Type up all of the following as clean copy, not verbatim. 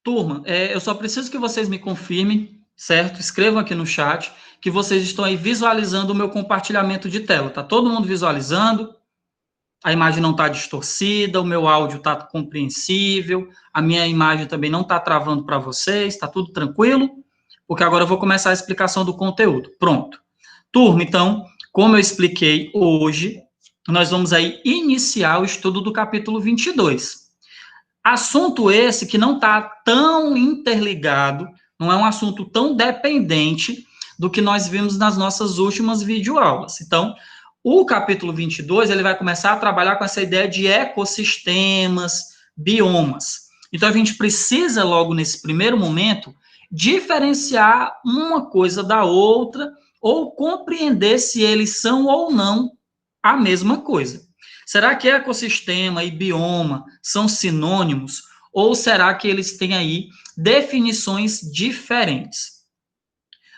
Turma, eu só preciso que vocês me confirmem, certo? Escrevam aqui no chat que vocês estão aí visualizando o meu compartilhamento de tela. Tá todo mundo visualizando? A imagem não está distorcida, o meu áudio está compreensível, a minha imagem também não está travando para vocês, está tudo tranquilo? Porque agora eu vou começar a explicação do conteúdo. Pronto. Turma, então, como eu expliquei hoje, nós vamos aí iniciar o estudo do capítulo 22. Assunto esse que não está tão interligado, não é um assunto tão dependente do que nós vimos nas nossas últimas videoaulas. Então, o capítulo 22, ele vai começar a trabalhar com essa ideia de ecossistemas, biomas. Então, a gente precisa, logo nesse primeiro momento, diferenciar uma coisa da outra ou compreender se eles são ou não a mesma coisa. Será que ecossistema e bioma são sinônimos? Ou será que eles têm aí definições diferentes?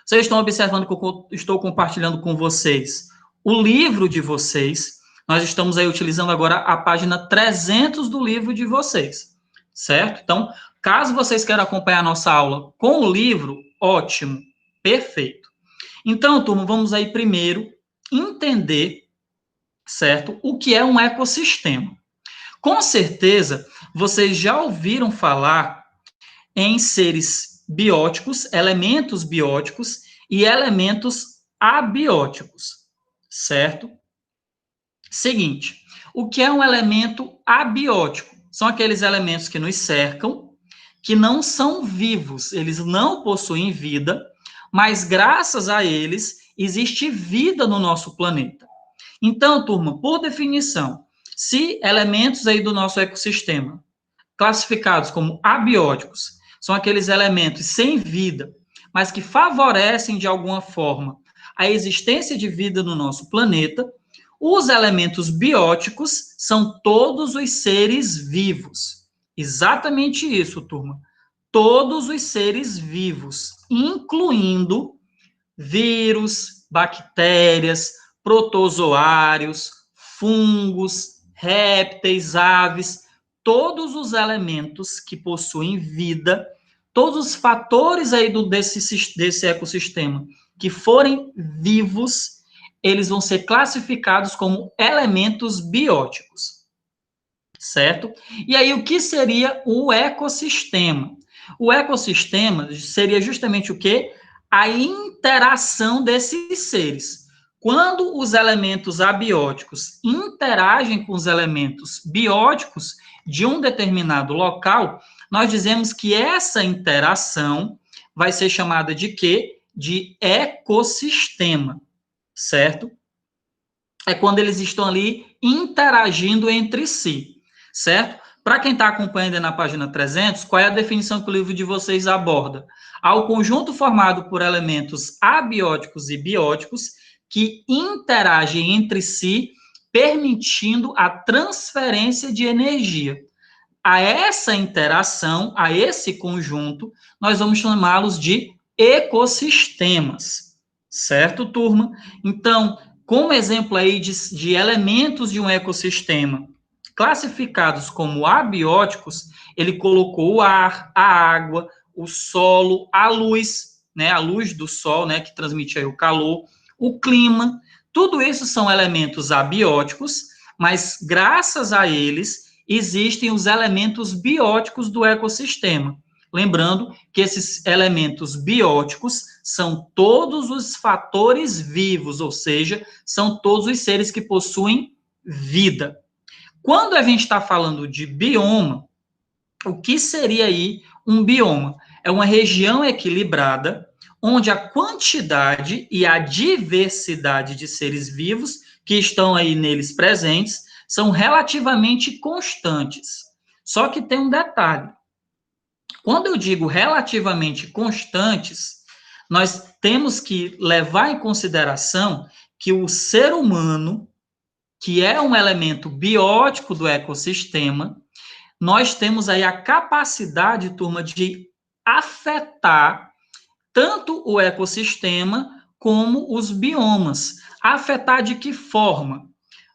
Vocês estão observando que eu estou compartilhando com vocês o livro de vocês. Nós estamos aí utilizando agora a página 300 do livro de vocês, certo? Então, caso vocês queiram acompanhar a nossa aula com o livro, ótimo, perfeito. Então, turma, vamos aí primeiro entender, certo, o que é um ecossistema. Com certeza, vocês já ouviram falar em seres bióticos, elementos bióticos e elementos abióticos, certo? Seguinte, o que é um elemento abiótico? São aqueles elementos que nos cercam, que não são vivos, eles não possuem vida, mas graças a eles existe vida no nosso planeta. Então, turma, por definição, se elementos aí do nosso ecossistema, classificados como abióticos, são aqueles elementos sem vida, mas que favorecem de alguma forma a existência de vida no nosso planeta, os elementos bióticos são todos os seres vivos. Exatamente isso, turma. Todos os seres vivos, incluindo vírus, bactérias, protozoários, fungos, répteis, aves, todos os elementos que possuem vida, todos os fatores aí desse ecossistema que forem vivos, eles vão ser classificados como elementos bióticos, certo? E aí, o que seria o ecossistema? O ecossistema seria justamente o quê? A interação desses seres. Quando os elementos abióticos interagem com os elementos bióticos de um determinado local, nós dizemos que essa interação vai ser chamada de quê? De ecossistema, certo? É quando eles estão ali interagindo entre si, certo? Para quem está acompanhando na página 300, qual é a definição que o livro de vocês aborda? Ao conjunto formado por elementos abióticos e bióticos que interagem entre si, permitindo a transferência de energia. A essa interação, a esse conjunto, nós vamos chamá-los de ecossistemas, certo, turma? Então, como exemplo aí de elementos de um ecossistema classificados como abióticos, ele colocou o ar, a água, o solo, a luz, né, a luz do sol, né, que transmite aí o calor, o clima, tudo isso são elementos abióticos, mas graças a eles existem os elementos bióticos do ecossistema. Lembrando que esses elementos bióticos são todos os fatores vivos, ou seja, são todos os seres que possuem vida. Quando a gente está falando de bioma, o que seria aí um bioma? É uma região equilibrada, onde a quantidade e a diversidade de seres vivos que estão aí neles presentes são relativamente constantes. Só que tem um detalhe. Quando eu digo relativamente constantes, nós temos que levar em consideração que o ser humano, que é um elemento biótico do ecossistema, nós temos aí a capacidade, turma, de afetar tanto o ecossistema como os biomas. Afetar de que forma?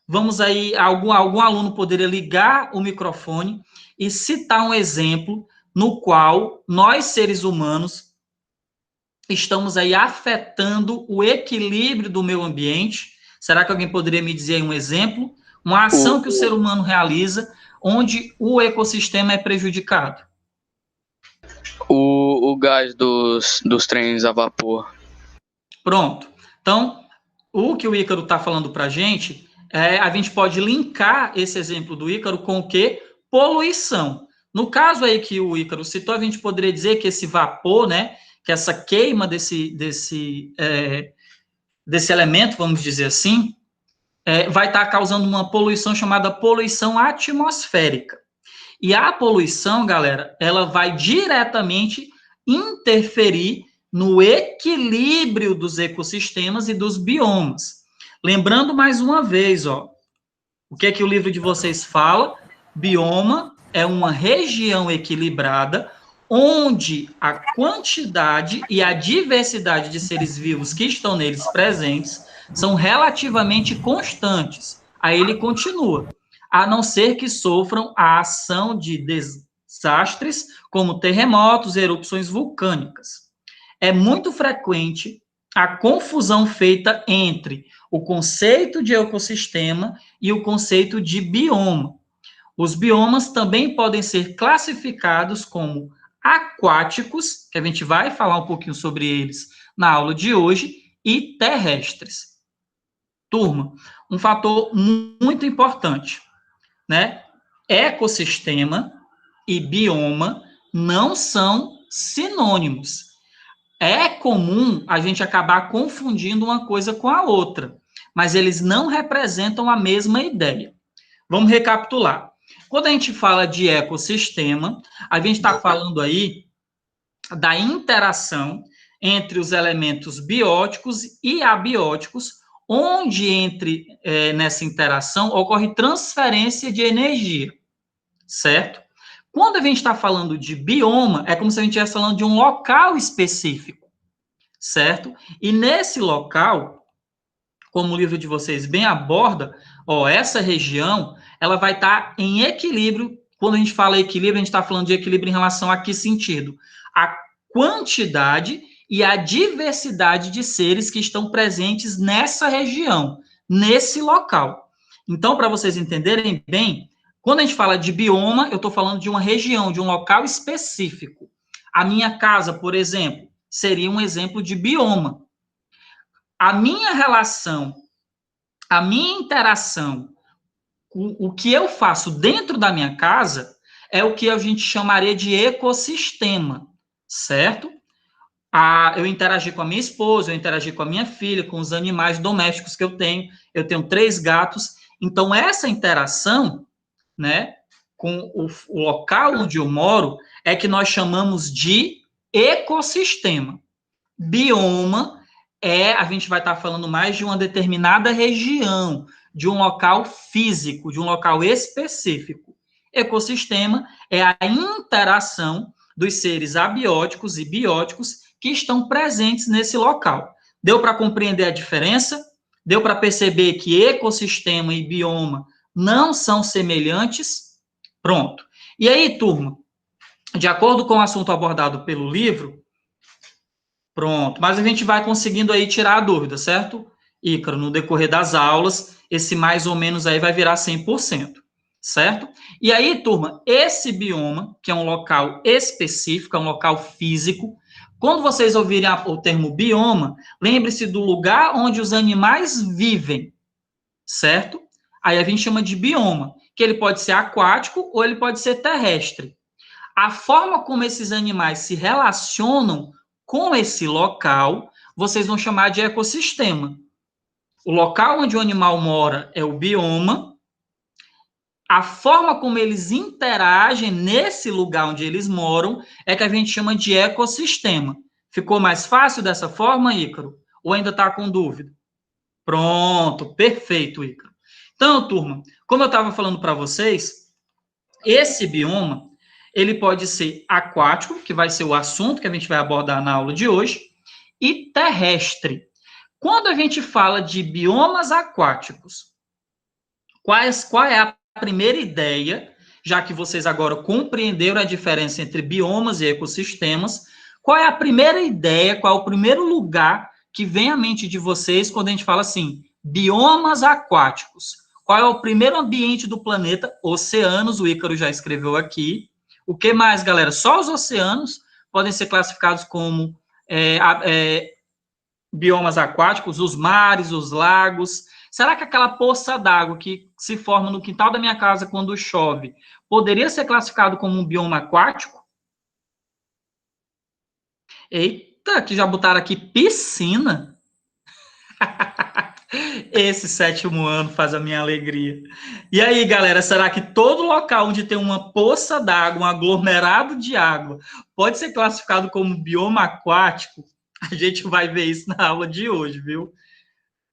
Vamos aí, algum aluno poderia ligar o microfone e citar um exemplo no qual nós, seres humanos, estamos aí afetando o equilíbrio do meio ambiente. Será que alguém poderia me dizer um exemplo? Uma ação que o ser humano realiza onde o ecossistema é prejudicado. O gás dos trens a vapor. Pronto. Então, o que o Ícaro está falando para a gente pode linkar esse exemplo do Ícaro com o quê? Poluição. No caso aí que o Ícaro citou, a gente poderia dizer que esse vapor, né, que essa queima desse elemento, vamos dizer assim, vai estar causando uma poluição chamada poluição atmosférica. E a poluição, galera, ela vai diretamente interferir no equilíbrio dos ecossistemas e dos biomas. Lembrando mais uma vez, ó, o que é que o livro de vocês fala? Bioma é uma região equilibrada onde a quantidade e a diversidade de seres vivos que estão neles presentes são relativamente constantes. Aí ele continua, a não ser que sofram a ação de desastres como terremotos e erupções vulcânicas. É muito frequente a confusão feita entre o conceito de ecossistema e o conceito de bioma. Os biomas também podem ser classificados como aquáticos, que a gente vai falar um pouquinho sobre eles na aula de hoje, e terrestres. Turma, um fator muito importante, né? Ecossistema e bioma não são sinônimos. É comum a gente acabar confundindo uma coisa com a outra, mas eles não representam a mesma ideia. Vamos recapitular. Quando a gente fala de ecossistema, a gente está falando aí da interação entre os elementos bióticos e abióticos, onde nessa interação ocorre transferência de energia, certo? Quando a gente está falando de bioma, é como se a gente estivesse falando de um local específico, certo? E nesse local, como o livro de vocês bem aborda, essa região, ela vai estar em equilíbrio. Quando a gente fala equilíbrio, a gente está falando de equilíbrio em relação a que sentido? A quantidade e a diversidade de seres que estão presentes nessa região, nesse local. Então, para vocês entenderem bem, quando a gente fala de bioma, eu estou falando de uma região, de um local específico. A minha casa, por exemplo, seria um exemplo de bioma. A minha relação, a minha interação, o que eu faço dentro da minha casa é o que a gente chamaria de ecossistema, certo? Eu interagir com a minha esposa, eu interagir com a minha filha, com os animais domésticos que eu tenho 3 gatos. Então, essa interação, né, com o local onde eu moro, é que nós chamamos de ecossistema. Bioma a gente vai estar falando mais de uma determinada região, de um local físico, de um local específico. Ecossistema é a interação dos seres abióticos e bióticos que estão presentes nesse local. Deu para compreender a diferença? Deu para perceber que ecossistema e bioma não são semelhantes? Pronto. E aí, turma, de acordo com o assunto abordado pelo livro, pronto, mas a gente vai conseguindo aí tirar a dúvida, certo? Ícaro, no decorrer das aulas, esse mais ou menos aí vai virar 100%, certo? E aí, turma, esse bioma, que é um local específico, é um local físico, quando vocês ouvirem o termo bioma, lembre-se do lugar onde os animais vivem, certo? Aí a gente chama de bioma, que ele pode ser aquático ou ele pode ser terrestre. A forma como esses animais se relacionam com esse local, vocês vão chamar de ecossistema. O local onde o animal mora é o bioma. A forma como eles interagem nesse lugar onde eles moram é que a gente chama de ecossistema. Ficou mais fácil dessa forma, Ícaro? Ou ainda está com dúvida? Pronto, perfeito, Ícaro. Então, turma, como eu estava falando para vocês, esse bioma, ele pode ser aquático, que vai ser o assunto que a gente vai abordar na aula de hoje, e terrestre. Quando a gente fala de biomas aquáticos, qual é a primeira ideia já que vocês agora compreenderam a diferença entre biomas e ecossistemas, qual é a primeira ideia, qual é o primeiro lugar que vem à mente de vocês quando a gente fala assim, biomas aquáticos? Qual é o primeiro ambiente do planeta? Oceanos, o Ícaro já escreveu aqui. O que mais, galera? Só os oceanos podem ser classificados como biomas aquáticos, os mares, os lagos. Será que aquela poça d'água que se forma no quintal da minha casa quando chove poderia ser classificado como um bioma aquático? Eita, que já botaram aqui piscina. Esse 7º ano faz a minha alegria. E aí, galera, será que todo local onde tem uma poça d'água, um aglomerado de água, pode ser classificado como bioma aquático? A gente vai ver isso na aula de hoje, viu?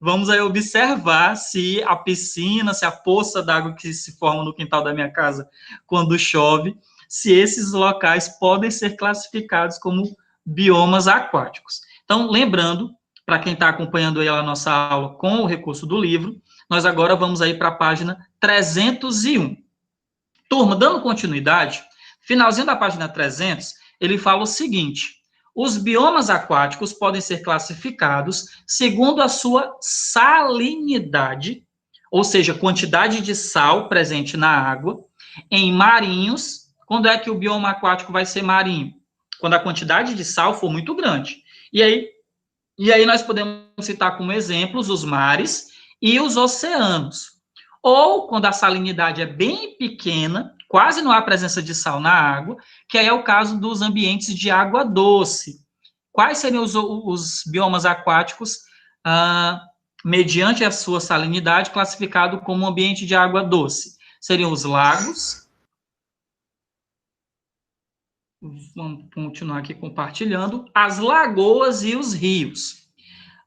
Vamos aí observar se a piscina, se a poça d'água que se forma no quintal da minha casa quando chove, se esses locais podem ser classificados como biomas aquáticos. Então, lembrando, para quem está acompanhando aí a nossa aula com o recurso do livro, nós agora vamos aí para a página 301. Turma, dando continuidade, finalzinho da página 300, ele fala o seguinte: os biomas aquáticos podem ser classificados segundo a sua salinidade, ou seja, quantidade de sal presente na água, em marinhos. Quando é que o bioma aquático vai ser marinho? Quando a quantidade de sal for muito grande. E aí nós podemos citar como exemplos os mares e os oceanos. Ou quando a salinidade é bem pequena, quase não há presença de sal na água, que aí é o caso dos ambientes de água doce. Quais seriam os biomas aquáticos, mediante a sua salinidade, classificado como ambiente de água doce? Seriam os lagos. Vamos continuar aqui compartilhando. As lagoas e os rios.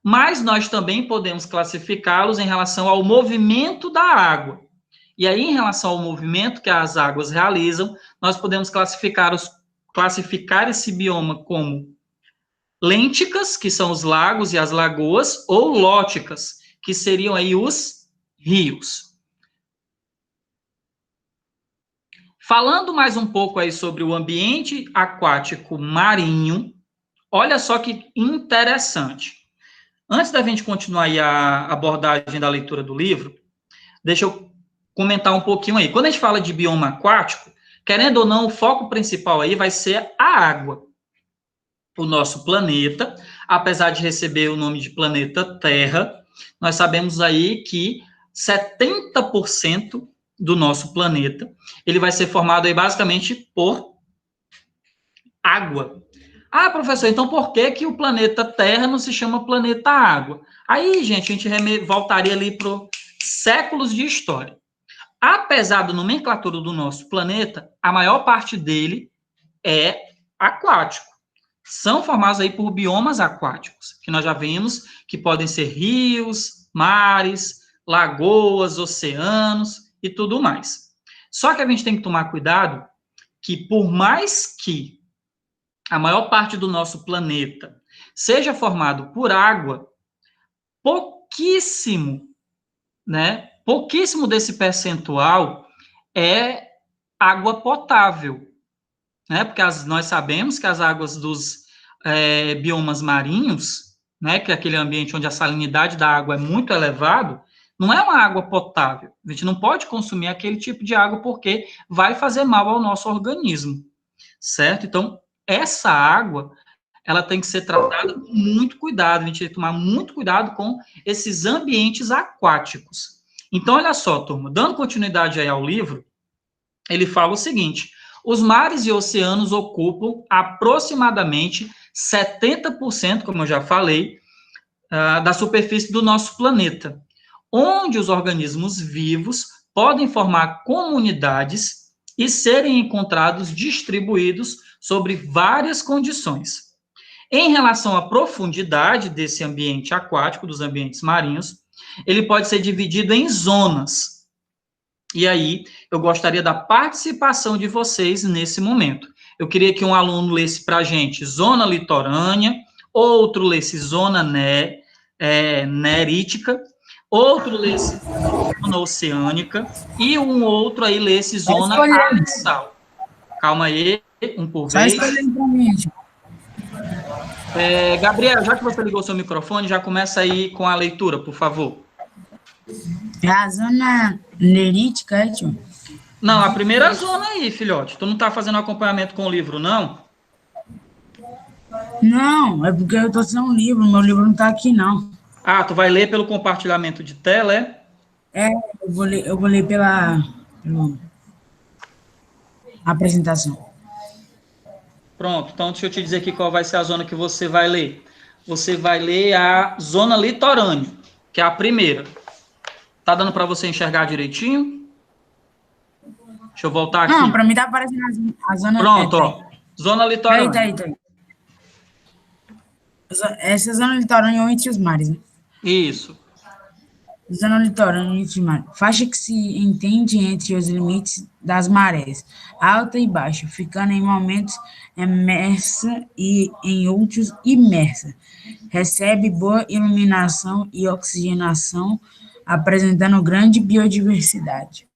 Mas nós também podemos classificá-los em relação ao movimento da água. E aí, em relação ao movimento que as águas realizam, nós podemos classificar esse bioma como lênticas, que são os lagos e as lagoas, ou lóticas, que seriam aí os rios. Falando mais um pouco aí sobre o ambiente aquático marinho, olha só que interessante. Antes da gente continuar aí a abordagem da leitura do livro, deixa eu comentar um pouquinho aí. Quando a gente fala de bioma aquático, querendo ou não, o foco principal aí vai ser a água. O nosso planeta, apesar de receber o nome de planeta Terra, nós sabemos aí que 70% do nosso planeta, ele vai ser formado aí basicamente por água. Ah, professor, então por que o planeta Terra não se chama planeta Água? Aí, gente, a gente voltaria ali para séculos de história. Apesar da nomenclatura do nosso planeta, a maior parte dele é aquático. São formados aí por biomas aquáticos, que nós já vimos que podem ser rios, mares, lagoas, oceanos e tudo mais. Só que a gente tem que tomar cuidado que, por mais que a maior parte do nosso planeta seja formado por água, pouquíssimo desse percentual é água potável, né? Porque nós sabemos que as águas dos biomas marinhos, né, que é aquele ambiente onde a salinidade da água é muito elevada, não é uma água potável. A gente não pode consumir aquele tipo de água porque vai fazer mal ao nosso organismo, certo? Então, essa água, ela tem que ser tratada com muito cuidado, a gente tem que tomar muito cuidado com esses ambientes aquáticos. Então, olha só, turma, dando continuidade aí ao livro, ele fala o seguinte: os mares e oceanos ocupam aproximadamente 70%, como eu já falei, da superfície do nosso planeta, onde os organismos vivos podem formar comunidades e serem encontrados distribuídos sobre várias condições. Em relação à profundidade desse ambiente aquático, dos ambientes marinhos, ele pode ser dividido em zonas. E aí, eu gostaria da participação de vocês nesse momento. Eu queria que um aluno lesse para a gente zona litorânea, outro lesse zona nerítica, outro lê-se zona oceânica, e um outro aí lê-se zona abissal. Calma aí, um por Só vez. escolhendo pra mim, tio. Gabriel, já que você ligou seu microfone, já começa aí com a leitura, por favor. É a zona nerítica, é, tio? Não, a primeira zona aí, filhote. Tu não tá fazendo acompanhamento com o livro, não? Não, é porque eu tô sem um livro, meu livro não tá aqui, não. Ah, tu vai ler pelo compartilhamento de tela, é? É, eu vou ler pela apresentação. Pronto, então deixa eu te dizer aqui qual vai ser a zona que você vai ler. Você vai ler a zona litorânea, que é a primeira. Tá dando para você enxergar direitinho? Deixa eu voltar aqui. Não, pra mim tá aparecendo a zona... Pronto, ó. Zona litorânea. Tá aí. Essa é a zona litorânea entre os mares, né? Isso. Zona litorânea entre os mares. Faixa que se entende entre os limites das marés, alta e baixa, ficando em momentos emersa e em outros imersa. Recebe boa iluminação e oxigenação, apresentando grande biodiversidade.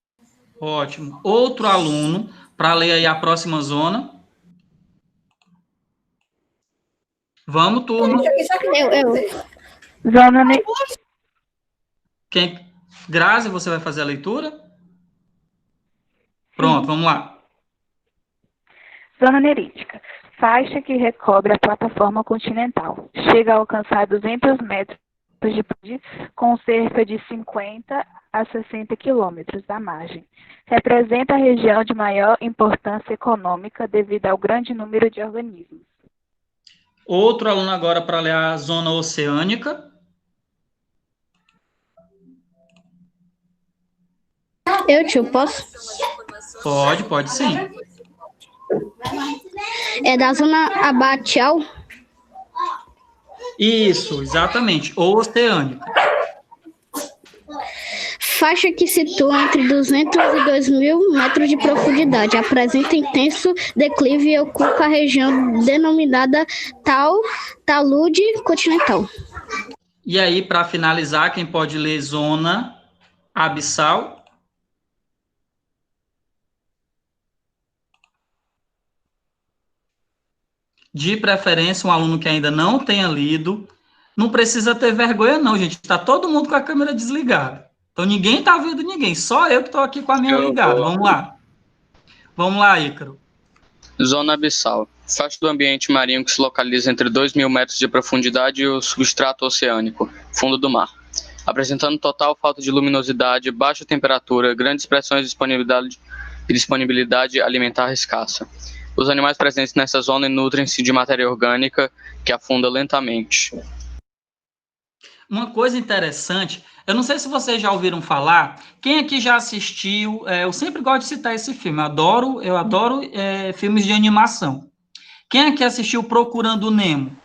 Ótimo. Outro aluno, para ler aí a próxima zona. Vamos, turma. Eu. Zona Quem? Grazi, você vai fazer a leitura? Pronto, vamos lá. Zona nerítica. Faixa que recobre a plataforma continental. Chega a alcançar 200 metros de profundidade, com cerca de 50 a 60 quilômetros da margem. Representa a região de maior importância econômica devido ao grande número de organismos. Outro aluno agora para ler a zona oceânica. Eu, tio, posso? Pode sim. É da zona abacial? Isso, exatamente. Oceânica. Faixa que situa entre 200 e 2.000 metros de profundidade. Apresenta intenso declive e ocupa a região denominada talude continental. E aí, para finalizar, quem pode ler zona abissal? De preferência, um aluno que ainda não tenha lido. Não precisa ter vergonha, não, gente. Está todo mundo com a câmera desligada. Então, ninguém está vendo ninguém. Só eu que estou aqui com a minha ligada. Vamos lá. Vamos lá, Ícaro. Zona abissal. Faixa do ambiente marinho que se localiza entre 2.000 metros de profundidade e o substrato oceânico, fundo do mar. Apresentando total falta de luminosidade, baixa temperatura, grandes pressões e disponibilidade alimentar escassa. Os animais presentes nessa zona nutrem-se de matéria orgânica que afunda lentamente. Uma coisa interessante, eu não sei se vocês já ouviram falar, quem aqui já assistiu, eu sempre gosto de citar esse filme, eu adoro filmes de animação. Quem aqui assistiu Procurando Nemo?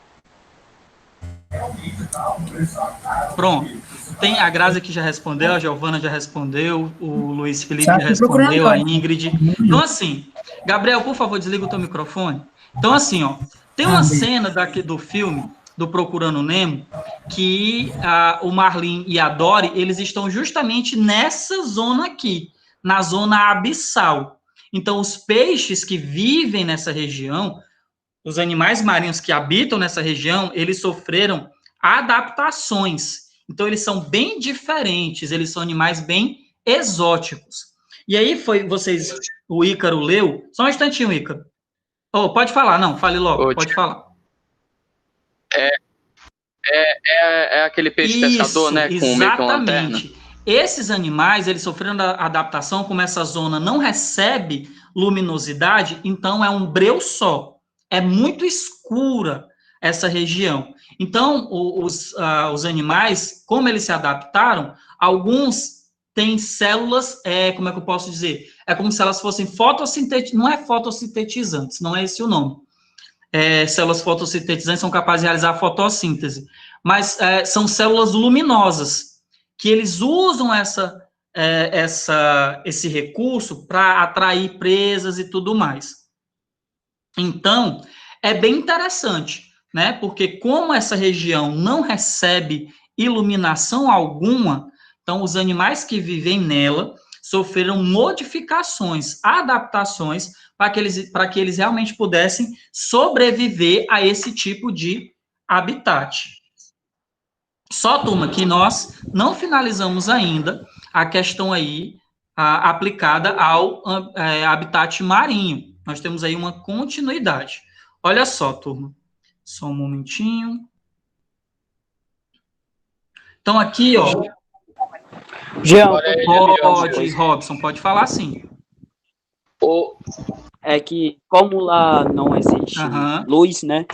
Pronto. Tem a Grazi que já respondeu, a Giovana já respondeu, o Luiz Felipe já respondeu, a Ingrid. Então, assim, Gabriel, por favor, desliga o teu microfone. Então, assim, ó, tem uma cena daqui do filme, do Procurando Nemo, que o Marlin e a Dory, eles estão justamente nessa zona aqui, na zona abissal. Então, os peixes que vivem nessa região, os animais marinhos que habitam nessa região, eles sofreram adaptações. Então, eles são bem diferentes, eles são animais bem exóticos. E aí, o Ícaro leu, só um instantinho, Ícaro. Oh, pode falar, não, fale logo, pode falar. É aquele peixe pescador, né? Com meio que uma lanterna. Exatamente. Esses animais, eles sofrendo a adaptação, como essa zona não recebe luminosidade, então é um breu só. É muito escura essa região. Então, os animais, como eles se adaptaram, alguns têm células, como é que eu posso dizer? É como se elas fossem fotossintetizantes, não é fotossintetizantes, não é esse o nome. Células fotossintetizantes são capazes de realizar a fotossíntese, mas são células luminosas, que eles usam esse recurso para atrair presas e tudo mais. Então, é bem interessante, né? Porque como essa região não recebe iluminação alguma, Então, os animais que vivem nela sofreram modificações, adaptações, para que eles realmente pudessem sobreviver a esse tipo de habitat. Só, turma, que nós não finalizamos ainda a questão aí aplicada ao habitat marinho. Nós temos aí uma continuidade. Olha só, turma. Só um momentinho. Então, aqui, ó. Jean, pode, Robson, pode falar sim. É que, como lá não existe luz, né?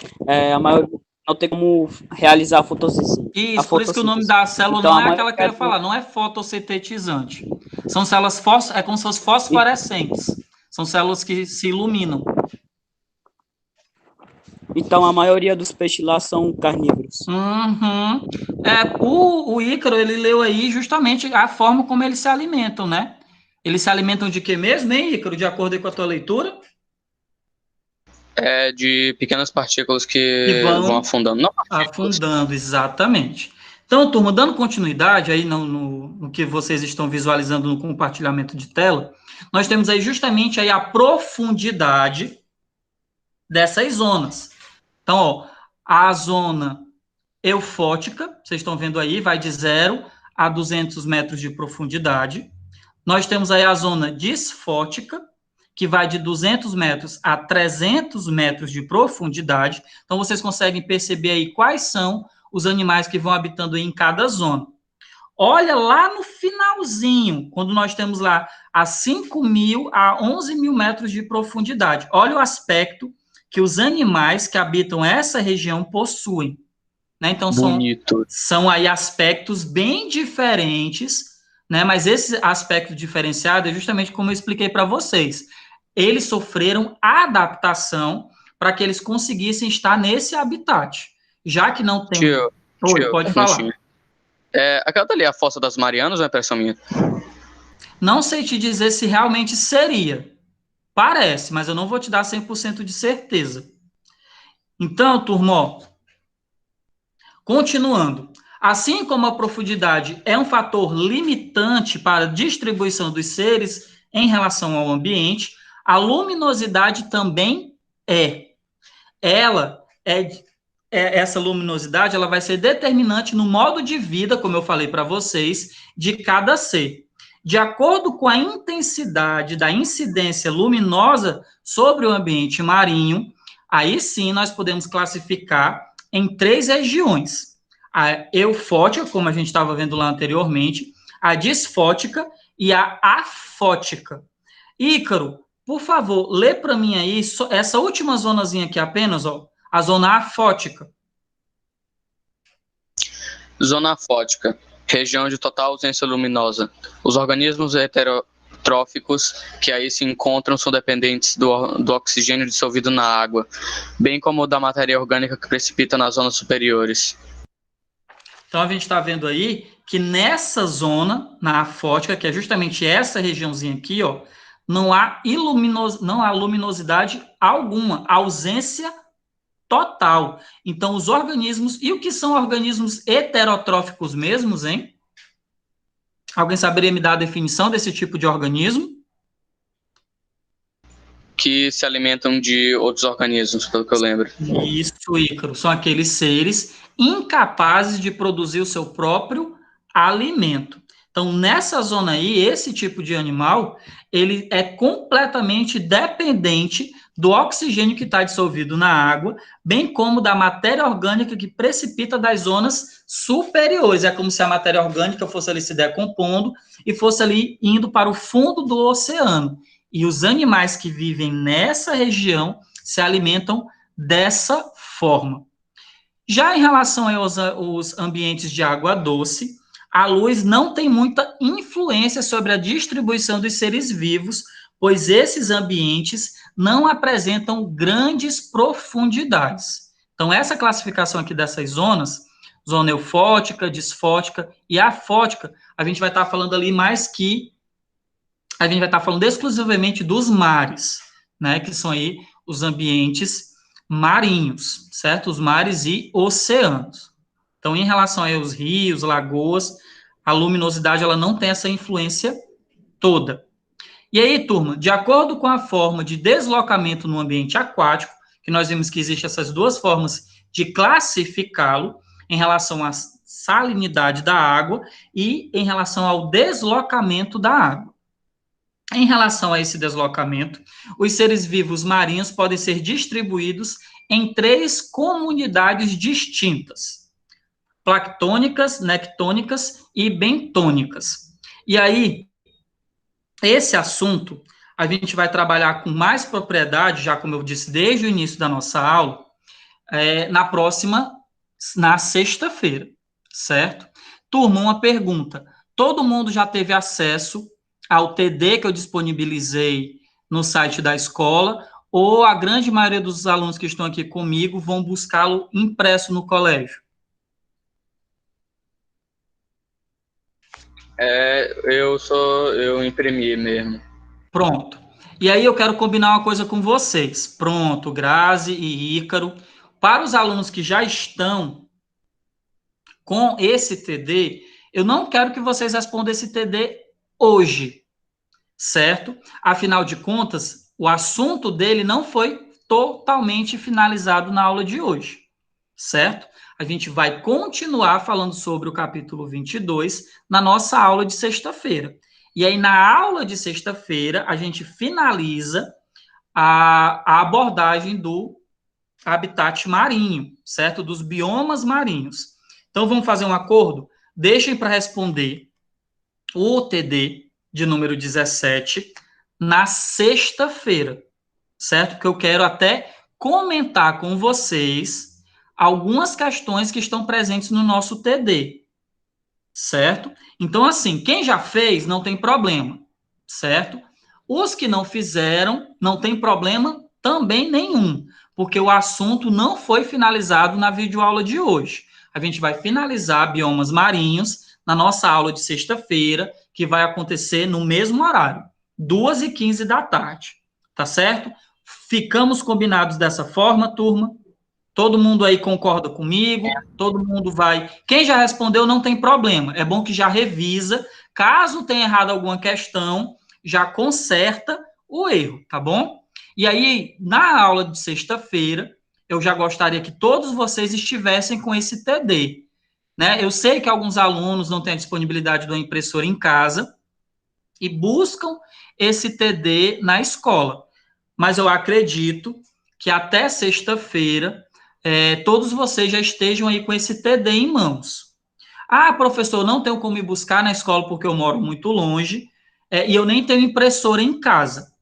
A maioria não tem como realizar a fotossíntese. Isso, por isso que o nome da célula então, não é aquela que eu ia falar, não é fotossintetizante. São células como se fossem fosforescentes. São células que se iluminam. Então, a maioria dos peixes lá são carnívoros. Uhum. O Ícaro, ele leu aí justamente a forma como eles se alimentam, né? Eles se alimentam de quê mesmo, hein, Ícaro, de acordo com a tua leitura? De pequenas partículas que vão afundando. Não, afundando, exatamente. Então, turma, dando continuidade aí no que vocês estão visualizando no compartilhamento de tela, nós temos aí justamente aí a profundidade dessas zonas. Então, ó, a zona eufótica, vocês estão vendo aí, vai de 0 a 200 metros de profundidade. Nós temos aí a zona disfótica, que vai de 200 metros a 300 metros de profundidade. Então, vocês conseguem perceber aí quais são os animais que vão habitando em cada zona. Olha lá no finalzinho, quando nós temos lá a 5.000 a 11.000 metros de profundidade. Olha o aspecto que os animais que habitam essa região possuem. Né? Então, são aí aspectos bem diferentes, né? Mas esse aspecto diferenciado é justamente como eu expliquei para vocês. Eles sofreram adaptação para que eles conseguissem estar nesse habitat. Já que não tem... pode falar. Aquela dali é a Fossa das Marianas, ou é impressão minha? Não sei te dizer se realmente seria. Parece, mas eu não vou te dar 100% de certeza. Então, turma, ó, continuando. Assim como a profundidade é um fator limitante para a distribuição dos seres em relação ao ambiente, a luminosidade também é. Essa luminosidade ela vai ser determinante no modo de vida, como eu falei para vocês, de cada ser. De acordo com a intensidade da incidência luminosa sobre o ambiente marinho, aí sim nós podemos classificar em 3 regiões. A eufótica, como a gente estava vendo lá anteriormente, a disfótica e a afótica. Ícaro, por favor, lê para mim aí essa última zonazinha aqui apenas, ó, a zona afótica. Zona afótica, região de total ausência luminosa. Os organismos heterotróficos que aí se encontram são dependentes do oxigênio dissolvido na água, bem como da matéria orgânica que precipita nas zonas superiores. Então, a gente está vendo aí que nessa zona, na afótica, que é justamente essa regiãozinha aqui, ó, não há luminosidade alguma, ausência total. Então, os organismos... E o que são organismos heterotróficos mesmos, hein? Alguém saberia me dar a definição desse tipo de organismo? Que se alimentam de outros organismos, pelo que eu lembro. Isso, Ícaro. São aqueles seres incapazes de produzir o seu próprio alimento. Então, nessa zona aí, esse tipo de animal, ele é completamente dependente do oxigênio que está dissolvido na água, bem como da matéria orgânica que precipita das zonas superiores. É como se a matéria orgânica fosse ali se decompondo e fosse ali indo para o fundo do oceano. E os animais que vivem nessa região se alimentam dessa forma. Já em relação aos ambientes de água doce, a luz não tem muita influência sobre a distribuição dos seres vivos, pois esses ambientes não apresentam grandes profundidades. Então, essa classificação aqui dessas zonas, zona eufótica, disfótica e afótica, a gente vai estar falando ali a gente vai estar falando exclusivamente dos mares, né, que são aí os ambientes marinhos, certo? Os mares e oceanos. Então, em relação aí aos rios, lagoas, A luminosidade, ela não tem essa influência toda. E aí, turma, de acordo com a forma de deslocamento no ambiente aquático, que nós vimos que existem essas duas formas de classificá-lo, em relação à salinidade da água e em relação ao deslocamento da água. Em relação a esse deslocamento, os seres vivos marinhos podem ser distribuídos em 3 comunidades distintas: planctônicas, nectônicas e bentônicas. E aí, esse assunto, a gente vai trabalhar com mais propriedade, já como eu disse desde o início da nossa aula, na sexta-feira, certo? Turma, uma pergunta. Todo mundo já teve acesso ao TD que eu disponibilizei no site da escola, ou a grande maioria dos alunos que estão aqui comigo vão buscá-lo impresso no colégio? Eu imprimi mesmo. Pronto. E aí eu quero combinar uma coisa com vocês. Pronto, Grazi e Ícaro. Para os alunos que já estão com esse TD, eu não quero que vocês respondam esse TD hoje, certo? Afinal de contas, o assunto dele não foi totalmente finalizado na aula de hoje, certo? A gente vai continuar falando sobre o capítulo 22 na nossa aula de sexta-feira. E aí, na aula de sexta-feira, a gente finaliza a abordagem do habitat marinho, certo? Dos biomas marinhos. Então, vamos fazer um acordo? Deixem para responder o TD de número 17 na sexta-feira, certo? Porque eu quero até comentar com vocês algumas questões que estão presentes no nosso TD, certo? Então, assim, quem já fez, não tem problema, certo? Os que não fizeram, não tem problema também nenhum, porque o assunto não foi finalizado na videoaula de hoje. A gente vai finalizar biomas marinhos na nossa aula de sexta-feira, que vai acontecer no mesmo horário, 2h15 da tarde, tá certo? Ficamos combinados dessa forma, turma? Todo mundo aí concorda comigo? Todo mundo vai... Quem já respondeu não tem problema, é bom que já revisa, caso tenha errado alguma questão, já conserta o erro, tá bom? E aí, na aula de sexta-feira, eu já gostaria que todos vocês estivessem com esse TD, né? Eu sei que alguns alunos não têm a disponibilidade de uma impressora em casa e buscam esse TD na escola, mas eu acredito que até sexta-feira todos vocês já estejam aí com esse TD em mãos. Ah, professor, não tenho como ir buscar na escola porque eu moro muito longe e eu nem tenho impressora em casa.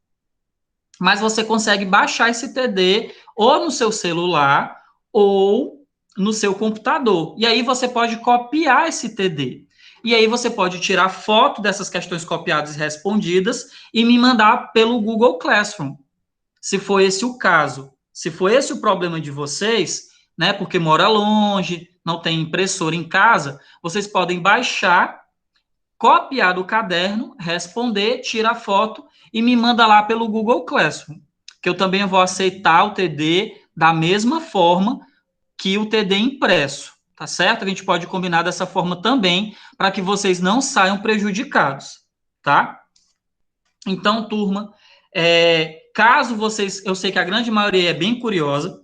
Mas você consegue baixar esse TD ou no seu celular ou no seu computador. E aí você pode copiar esse TD. E aí você pode tirar foto dessas questões copiadas e respondidas e me mandar pelo Google Classroom, se for esse o caso. Se for esse o problema de vocês, né, porque mora longe, não tem impressora em casa, vocês podem baixar, copiar do caderno, responder, tira a foto e me manda lá pelo Google Classroom, que eu também vou aceitar o TD da mesma forma que o TD impresso, tá certo? A gente pode combinar dessa forma também, para que vocês não saiam prejudicados, tá? Então, turma, caso vocês, eu sei que a grande maioria é bem curiosa,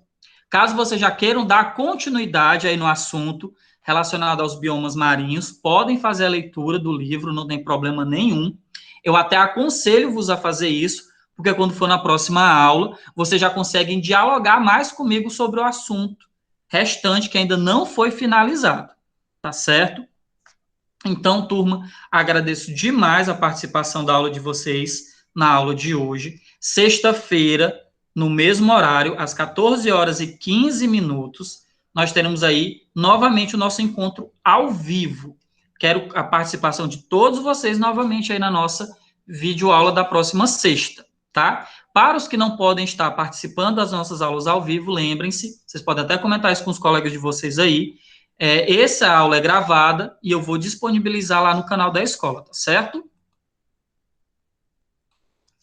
caso vocês já queiram dar continuidade aí no assunto relacionado aos biomas marinhos, podem fazer a leitura do livro, não tem problema nenhum. Eu até aconselho-vos a fazer isso, porque quando for na próxima aula, vocês já conseguem dialogar mais comigo sobre o assunto restante que ainda não foi finalizado, tá certo? Então, turma, agradeço demais a participação da aula de vocês na aula de hoje. Sexta-feira, no mesmo horário, às 14h15, nós teremos aí novamente o nosso encontro ao vivo. Quero a participação de todos vocês novamente aí na nossa videoaula da próxima sexta, tá? Para os que não podem estar participando das nossas aulas ao vivo, lembrem-se, vocês podem até comentar isso com os colegas de vocês aí, essa aula é gravada e eu vou disponibilizar lá no canal da escola, tá certo?